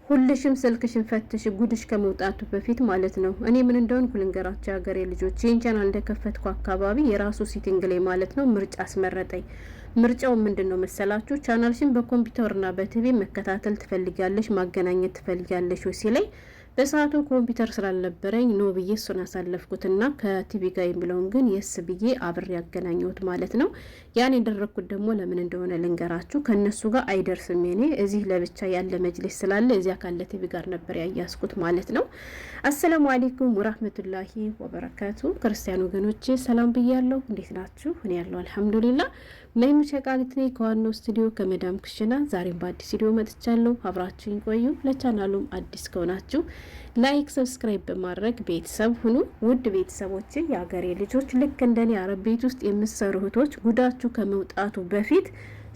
ሁልሽም ስልክሽን ፈትሽ ጉድሽ ከመውጣቱ በፊት ማለት ነው። እኔ ምን እንደሆን ኩልንገራቸው ሀገሬ ልጆች ይህን ቻናል እንደከፈትኩ አካባቢ የራሱ ሲቲንግ ላይ ማለት ነው ምርጫ አስመረጠኝ። ምርጫው ምንድነው መሰላችሁ? ቻናልሽን በኮምፒውተርና በቲቪ መከታተል ትፈልጊያለሽ ማገናኘት ትፈልጊያለሽ ወይ ሲለኝ በሰዓቱ ኮምፒውተር ስላልነበረኝ ኖ ብዬ እሱን አሳለፍኩትና ከቲቪ ጋር የሚለውን ግን የስ ብዬ አብሬ ያገናኘሁት ማለት ነው። ያን ያደረኩት ደግሞ ለምን እንደሆነ ልንገራችሁ። ከነሱ ጋር አይደርስም። እኔ እዚህ ለብቻ ያለ መጅሊስ ስላለ እዚያ ካለ ቲቪ ጋር ነበር ያያስኩት ማለት ነው። አሰላሙ አለይኩም ወራህመቱላሂ ወበረካቱ። ክርስቲያን ወገኖቼ ሰላም ብያለሁ። እንዴት ናችሁ? እኔ ያለው አልሐምዱሊላህ። ነይሙ ሸቃሊት ነኝ ከዋናው ስቱዲዮ ከመዳም ኩሽና። ዛሬም በአዲስ ቪዲዮ መጥቻለሁ። አብራችሁኝ ቆዩ። ለቻናሉም አዲስ ከሆናችሁ ላይክ፣ ሰብስክራይብ በማድረግ ቤተሰብ ሁኑ። ውድ ቤተሰቦች፣ የሀገሬ ልጆች ልክ እንደኔ አረብ ቤት ውስጥ የምትሰሩ እህቶች ጉዳችሁ ከመውጣቱ በፊት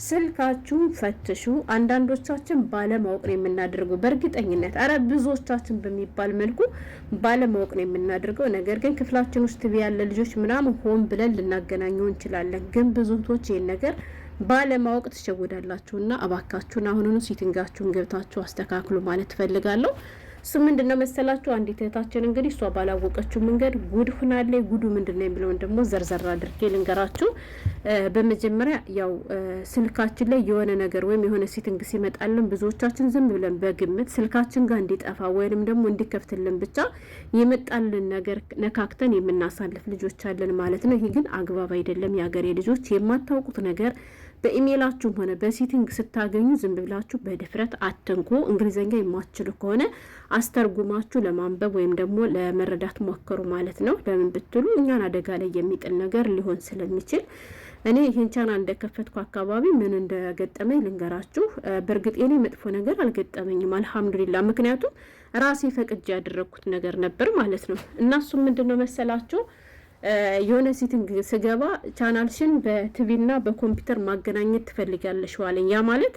ስልካችሁን ፈትሹ። አንዳንዶቻችን ባለማወቅ ነው የምናደርገው። በእርግጠኝነት ብዙዎቻችን በሚባል መልኩ ባለማወቅ ነው የምናደርገው። ነገር ግን ክፍላችን ውስጥ ያለ ልጆች ምናምን ሆን ብለን ልናገናኘው እንችላለን። ግን ብዙ እህቶች ይህን ነገር ባለማወቅ ትሸወዳላችሁና እባካችሁን አሁኑኑ ሲቲንጋችሁን ገብታችሁ አስተካክሉ ማለት ትፈልጋለሁ። እሱ ምንድነው መሰላችሁ? አንዲት እህታችን እንግዲህ እሷ ባላወቀችው መንገድ ጉድ ሆናለች። ጉዱ ምንድነው የሚለውን ደግሞ ዘርዘር አድርጌ ልንገራችሁ። በመጀመሪያ ያው ስልካችን ላይ የሆነ ነገር ወይም የሆነ ሴቲንግ ሲመጣልን ብዙዎቻችን ዝም ብለን በግምት ስልካችን ጋር እንዲጠፋ ወይንም ደግሞ እንዲከፍትልን ብቻ የመጣልን ነገር ነካክተን የምናሳልፍ ልጆች አለን ማለት ነው። ይሄ ግን አግባብ አይደለም። የሀገሬ ልጆች የማታውቁት ነገር በኢሜይላችሁም ሆነ በሴቲንግ ስታገኙ ዝም ብላችሁ በድፍረት አትንኩ። እንግሊዘኛ የማትችሉ ከሆነ አስተርጉማችሁ ለማንበብ ወይም ደግሞ ለመረዳት ሞክሩ ማለት ነው። ለምን ብትሉ እኛን አደጋ ላይ የሚጥል ነገር ሊሆን ስለሚችል እኔ ይህን ቻናል እንደከፈትኩ አካባቢ ምን እንደገጠመኝ ልንገራችሁ። በእርግጥ የኔ መጥፎ ነገር አልገጠመኝም አልሐምዱሊላህ። ምክንያቱም ራሴ ፈቅጄ ያደረግኩት ነገር ነበር ማለት ነው። እና እሱ ምንድነው መሰላችሁ? የሆነ ሴቲንግ ስገባ ቻናልሽን በቲቪና በኮምፒውተር ማገናኘት ትፈልጋለሽ ዋለኝ። ያ ማለት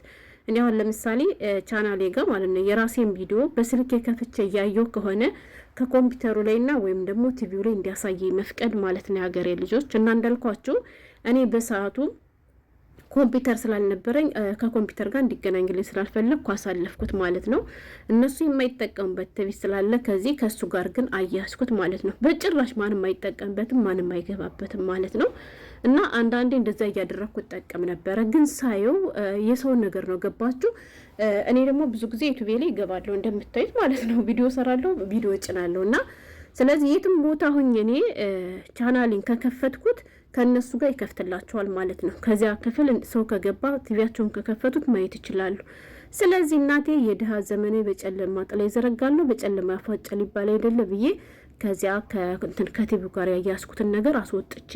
እኔ አሁን ለምሳሌ ቻናሌ ጋር ማለት ነው የራሴን ቪዲዮ በስልክ ከፍቼ እያየሁ ከሆነ ከኮምፒውተሩ ላይና ወይም ደግሞ ቲቪው ላይ እንዲያሳየኝ መፍቀድ ማለት ነው የሀገሬ ልጆች። እና እንዳልኳችሁ እኔ በሰዓቱ ኮምፒውተር ስላልነበረኝ ከኮምፒውተር ጋር እንዲገናኝልኝ ስላልፈለግኩ አሳለፍኩት ማለት ነው። እነሱ የማይጠቀሙበት ቲቪ ስላለ ከሱ ጋር ግን አያስኩት ማለት ነው። በጭራሽ ማንም አይጠቀምበትም፣ ማንም አይገባበትም ማለት ነው። እና አንዳንዴ እንደዛ እያደረግኩ እጠቀም ነበረ። ግን ሳየው የሰውን ነገር ነው። ገባችሁ? እኔ ደግሞ ብዙ ጊዜ ዩቲዩብ ላይ እገባለሁ እንደምታዩት ማለት ነው። ቪዲዮ ሰራለሁ፣ ቪዲዮ እጭናለሁ። እና ስለዚህ የትም ቦታ ሁኜ እኔ ቻናሌን ከከፈትኩት ከነሱ ጋር ይከፍትላቸዋል ማለት ነው። ከዚያ ክፍል ሰው ከገባ ቲቪያቸውን ከከፈቱት ማየት ይችላሉ። ስለዚህ እናቴ የድሃ ዘመኔ በጨለማ ጥላ ይዘረጋለሁ በጨለማ ያፋጫል ይባል አይደለ ብዬ ከዚያ ከቲቪው ጋር ያያስኩትን ነገር አስወጥቼ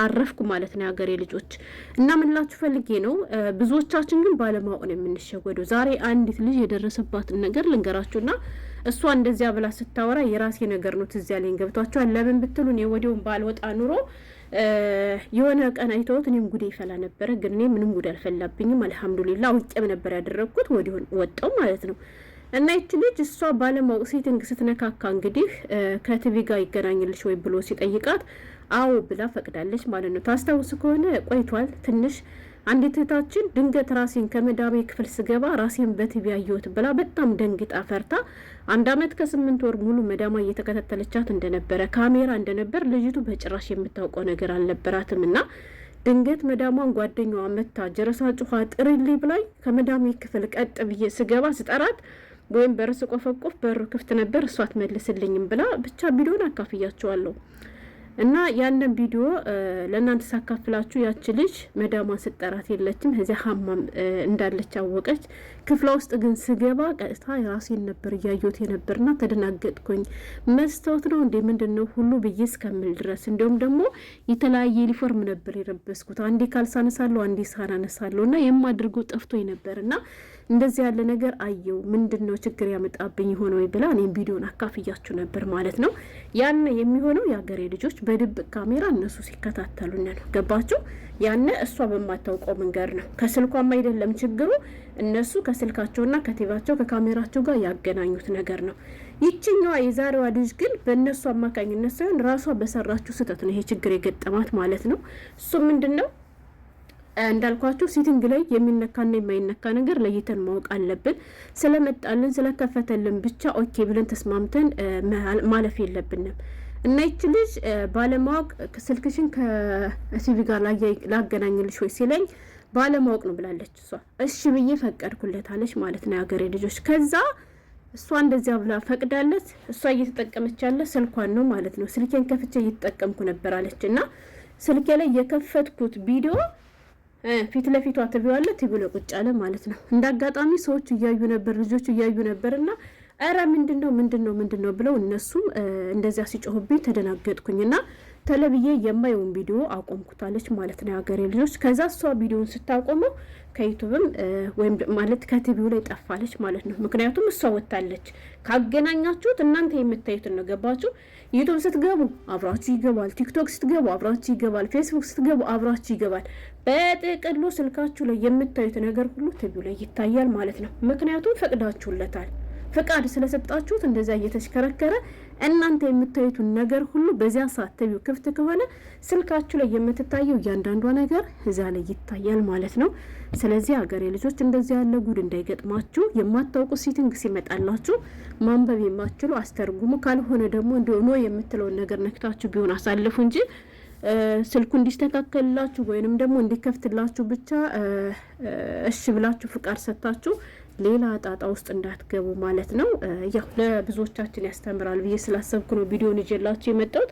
አረፍኩ ማለት ነው የሀገሬ ልጆች። እና ምንላችሁ ፈልጌ ነው፣ ብዙዎቻችን ግን ባለማወቅ ነው የምንሸወደው። ዛሬ አንዲት ልጅ የደረሰባትን ነገር ልንገራችሁና እሷ እንደዚያ ብላ ስታወራ የራሴ ነገር ነው ትዝ ያለኝ። ገብቷችኋል? ለምን ብትሉ እኔ ወዲያውን ባልወጣ ኑሮ የሆነ ቀን አይተውት እኔም ጉዴ ይፈላ ነበረ። ግን እኔ ምንም ጉድ አልፈላብኝም አልሐምዱሊላህ። አውቄም ነበር ያደረግኩት ወዲያውን ወጣው ማለት ነው። እና ይቺ ልጅ እሷ ባለማወቅ ሴቲንግ ስትነካካ እንግዲህ ከቲቪ ጋር ይገናኝልሽ ወይ ብሎ ሲጠይቃት አዎ ብላ ፈቅዳለች ማለት ነው። ታስታውስ ከሆነ ቆይቷል ትንሽ። አንዲት እህታችን ድንገት ራሴን ከመዳሜ ክፍል ስገባ ራሴን በቲቪ አየሁት ብላ በጣም ደንግጣ ፈርታ 1 አመት ከ8 ወር ሙሉ መዳማ እየተከታተለቻት እንደነበረ ካሜራ እንደነበር ልጅቱ በጭራሽ የምታውቀው ነገር አልነበራትም። እና ድንገት መዳሟን ጓደኛዋ መታ ጀረሳ ጩኋ ጥሪልኝ ብላኝ ከመዳሜ ክፍል ቀጥ ብዬ ስገባ ስጠራት ወይም በር ስቆፈቆፍ በሩ ክፍት ነበር፣ እሷ አትመልስልኝም ብላ ብቻ ቪዲዮን አካፍያቸዋለሁ። እና ያንን ቪዲዮ ለእናንተ ሳካፍላችሁ ያቺ ልጅ መዳሟን ስጠራት የለችም፣ እዚያ ሀማም እንዳለች አወቀች። ክፍሏ ውስጥ ግን ስገባ ቀጥታ ራሴን ነበር እያየሁት የነበርና ተደናገጥኩኝ። መስታወት ነው እንዴ ምንድነው ሁሉ ብዬ እስከምል ድረስ። እንዲሁም ደግሞ የተለያየ ዩኒፎርም ነበር የለበስኩት። አንዴ ካልሳ አነሳለሁ፣ አንዴ ሳህን አነሳለሁ እና የማድርገው ጠፍቶኝ ነበርና እንደዚህ ያለ ነገር አየው። ምንድነው ችግር ያመጣብኝ ሆኖ ብላ እኔም ቪዲዮን አካፍያችሁ ነበር ማለት ነው። ያን የሚሆነው የሀገሬ ልጆች በድብቅ ካሜራ እነሱ ሲከታተሉን ነው። ገባችሁ? ያን እሷ በማታውቀው መንገድ ነው። ከስልኳም አይደለም ችግሩ፣ እነሱ ከስልካቸውና ከቲቪያቸው ከካሜራቸው ጋር ያገናኙት ነገር ነው። ይችኛዋ የዛሬዋ ልጅ ግን በእነሱ አማካኝነት ሳይሆን ራሷ በሰራችው ስህተት ነው ይሄ ችግር የገጠማት ማለት ነው። እሱ ምንድነው እንዳልኳችሁ ሴቲንግ ላይ የሚነካና የማይነካ ነገር ለይተን ማወቅ አለብን። ስለመጣልን ስለከፈተልን ብቻ ኦኬ ብለን ተስማምተን ማለፍ የለብንም። እና ይች ልጅ ባለማወቅ ስልክሽን ከሲቪ ጋር ላገናኝልሽ ወይ ሲለኝ ባለማወቅ ነው ብላለች እሷ። እሺ ብዬ ፈቀድኩለታለች ማለት ነው የሀገሬ ልጆች። ከዛ እሷ እንደዚያ ብላ ፈቅዳለት እሷ እየተጠቀመች ያለ ስልኳን ነው ማለት ነው። ስልኬን ከፍቼ እየተጠቀምኩ ነበር አለች እና ስልኬ ላይ የከፈትኩት ቪዲዮ ፊት ለፊቷ ትቢዋለ ትብሎ ቁጭ አለ ማለት ነው። እንዳጋጣሚ ሰዎች እያዩ ነበር፣ ልጆቹ እያዩ ነበርና አረ ምንድነው ብለው እነሱም እንደዚያ ሲጮህብኝ ተደናገጥኩኝና ተለብዬ የማየውን ቪዲዮ አቆምኩታለች ማለት ነው የሀገሬ ልጆች። ከዛ እሷ ቪዲዮውን ስታቆመው ከዩቲዩብም ወይም ማለት ከቲቪው ላይ ጠፋለች ማለት ነው። ምክንያቱም እሷ ወጣለች። ካገናኛችሁት እናንተ የምታዩትን ነው፣ ገባችሁ? ዩቲዩብ ስትገቡ አብራችሁ ይገባል፣ ቲክቶክ ስትገቡ አብራችሁ ይገባል፣ ፌስቡክ ስትገቡ አብራችሁ ይገባል። በጥቅሉ ስልካችሁ ላይ የምታዩት ነገር ሁሉ ቲቪው ላይ ይታያል ማለት ነው። ምክንያቱም ፈቅዳችሁለታል። ፍቃድ ስለሰጣችሁት እንደዛ እየተሽከረከረ እናንተ የምታዩትን ነገር ሁሉ በዚያ ሰዓት ቲቪው ክፍት ከሆነ ስልካችሁ ላይ የምትታየው እያንዳንዱ ነገር እዛ ላይ ይታያል ማለት ነው። ስለዚህ ሀገሬ ልጆች እንደዚህ ያለ ጉድ እንዳይገጥማችሁ፣ የማታውቁ ሴቲንግ ሲመጣላችሁ ማንበብ የማትችሉ አስተርጉሙ። ካልሆነ ደግሞ እንደሆነ የምትለውን ነገር ነክታችሁ ቢሆን አሳልፉ እንጂ ስልኩ እንዲስተካከልላችሁ ወይንም ደግሞ እንዲከፍትላችሁ ብቻ እሺ ብላችሁ ፍቃድ ሰጣችሁ ሌላ ጣጣ ውስጥ እንዳትገቡ ማለት ነው። ያው ለብዙዎቻችን ያስተምራል ብዬ ስላሰብኩ ነው ቪዲዮን ይዤላችሁ የመጣሁት።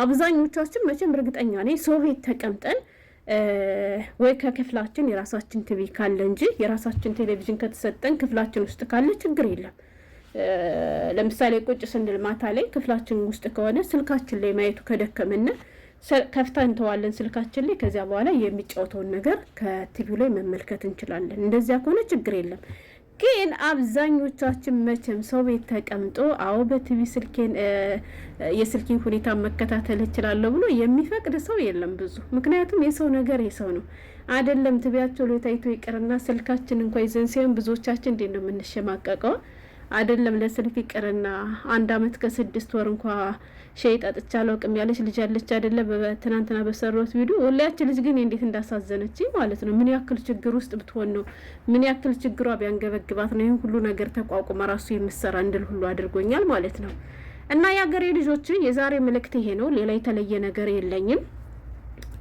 አብዛኞቻችን መቼም እርግጠኛ ነኝ ሰው ቤት ተቀምጠን ወይ ከክፍላችን የራሳችን ቲቪ ካለ እንጂ የራሳችን ቴሌቪዥን ከተሰጠን ክፍላችን ውስጥ ካለ ችግር የለም። ለምሳሌ ቁጭ ስንል ማታ ላይ ክፍላችን ውስጥ ከሆነ ስልካችን ላይ ማየቱ ከደከመን ከፍታ እንተዋለን ስልካችን ላይ። ከዚያ በኋላ የሚጫወተውን ነገር ከቲቪው ላይ መመልከት እንችላለን። እንደዚያ ከሆነ ችግር የለም። ግን አብዛኞቻችን መቼም ሰው ቤት ተቀምጦ አዎ በቲቪ የስልኬን ሁኔታ መከታተል እችላለሁ ብሎ የሚፈቅድ ሰው የለም ብዙ። ምክንያቱም የሰው ነገር የሰው ነው አይደለም። ቲቪያቸው ላይ ታይቶ ይቅርና ስልካችን እንኳን ይዘን ሲሆን ብዙዎቻችን እንዴት ነው የምንሸማቀቀው? አይደለም ለስልክ ይቅርና 1 አመት ከ6 ወር እንኳን ሻይ ጠጥቻ አላውቅም ያለች ልጅ አለች አይደለ? በትናንትና በሰራሁት ቪዲዮ ወላያች ልጅ ግን እንዴት እንዳሳዘነች ማለት ነው። ምን ያክል ችግር ውስጥ ብትሆን ነው፣ ምን ያክል ችግሯ ቢያንገበግባት ነው ይህን ሁሉ ነገር ተቋቁማ ራሱ የምትሰራ እንድል ሁሉ አድርጎኛል ማለት ነው። እና የሀገሬ ልጆች የዛሬ መልእክት ይሄ ነው። ሌላ የተለየ ነገር የለኝም።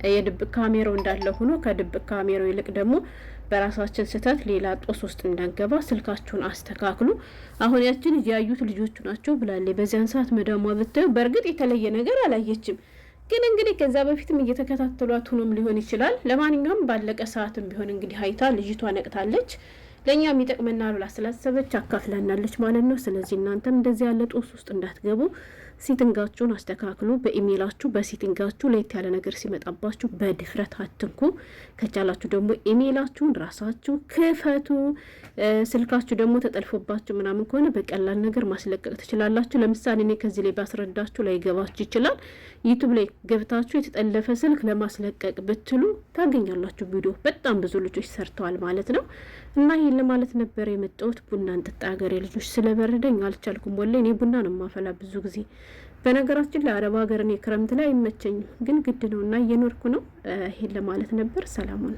የድብቅ ካሜራው እንዳለ ሆኖ ከድብቅ ካሜራው ይልቅ ደግሞ በራሳችን ስህተት ሌላ ጦስ ውስጥ እንዳንገባ ስልካችሁን አስተካክሉ። አሁን ያችን ያዩት ልጆቹ ናቸው ብላለች። በዚያን ሰዓት መዳሟ ብታዩ በእርግጥ የተለየ ነገር አላየችም። ግን እንግዲህ ከዛ በፊትም እየተከታተሏት ሆኖም ሊሆን ይችላል። ለማንኛውም ባለቀ ሰዓትም ቢሆን እንግዲህ አይታ ልጅቷ ነቅታለች። ለእኛም ይጠቅመናል ብላ ስላሰበች አካፍላናለች ማለት ነው። ስለዚህ እናንተም እንደዚህ ያለ ጦስ ውስጥ እንዳትገቡ ሴቲንጋችሁን አስተካክሉ። በኢሜይላችሁ በሴቲንጋችሁ ለየት ያለ ነገር ሲመጣባችሁ በድፍረት አትንኩ። ከቻላችሁ ደግሞ ኢሜይላችሁን ራሳችሁ ክፈቱ። ስልካችሁ ደግሞ ተጠልፎባችሁ ምናምን ከሆነ በቀላል ነገር ማስለቀቅ ትችላላችሁ። ለምሳሌ እኔ ከዚህ ላይ ባስረዳችሁ ላይ ገባችሁ ይችላል። ዩቲዩብ ላይ ገብታችሁ የተጠለፈ ስልክ ለማስለቀቅ ብትሉ ታገኛላችሁ ቪዲዮ። በጣም ብዙ ልጆች ሰርተዋል ማለት ነው። እና ይሄን ለማለት ነበር የመጣሁት። ቡና እንጠጣ ሀገሬ ልጆች። ስለበረደኝ አልቻልኩም። ወላሂ እኔ ቡና ነው የማፈላ ብዙ ጊዜ። በነገራችን ላይ አረብ ሀገር እኔ ክረምት ላይ አይመቸኝም፣ ግን ግድ ነው እና እየኖርኩ ነው። ይሄን ለማለት ነበር። ሰላሙን